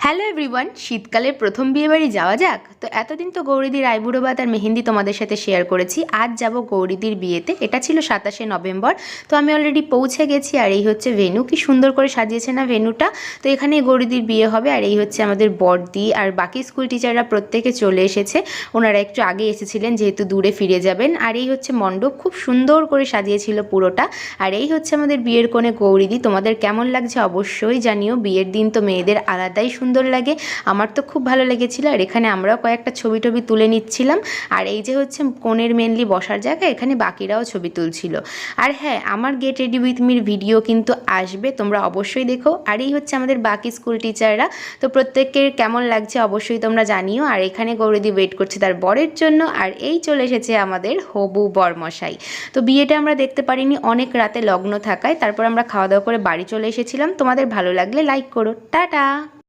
Hello everyone, শীতকালের প্রথম বিয়েবাড়ি যাওয়া যাক। তো এতদিন তো গৌরীদির আইবুড়ো ভাত আর মেহেন্দি তোমাদের সাথে শেয়ার করেছি। আজ যাব গৌরীদির বিয়েতে। এটা ছিল 27শে নভেম্বর। তো আমি অলরেডি পৌঁছে গেছি আর এই হচ্ছে ভেন্যু। কি সুন্দর করে সাজিয়েছে না ভেন্যুটা। তো এখানেই গৌরীদির বিয়ে হবে আর এই হচ্ছে আমাদের বড়দি আর বাকি স্কুল টিচাররা প্রত্যেকে চলে এসেছে। ওনারা একটু আগে এসেছিলেন যেহেতু দূরে ফিরে যাবেন। আর এই হচ্ছে মণ্ডপ, খুব সুন্দর করে সাজিয়েছিল পুরোটা। আর এই হচ্ছে আমাদের বিয়ের কোণে গৌরীদি। তোমাদের কেমন লাগছে অবশ্যই জানিও। বিয়ের দিন তো মেয়েদের আলাদাই সুন্দর লাগে, আমার তো খুব ভালো লেগেছিল। আর এখানে আমরাও কয়েকটা ছবি টবি তুলে নিচ্ছিলাম। আর এই যে হচ্ছে কোণের মেনলি বসার জায়গা, এখানে বাকিরাও ছবি তুলছিল। আর হ্যাঁ, আমার get ready with Mir video কিন্তু আসবে, তোমরা অবশ্যই দেখো। আর এই হচ্ছে আমাদের বাকি স্কুল টিচাররা। তো প্রত্যেকের কেমন লাগছে অবশ্যই তোমরা জানিও। আর এখানে গৌরীদি ওয়েট করছে তার বরের জন্য। আর এই চলে এসেছে আমাদের হবু বরমশাই। তো বিয়েটা আমরা দেখতে পারিনি অনেক রাতে লগ্ন থাকায়। তারপর আমরা খাওয়া দাওয়া করে বাড়ি চলে এসেছিলাম। তোমাদের ভালো লাগলে লাইক করো। টাটা।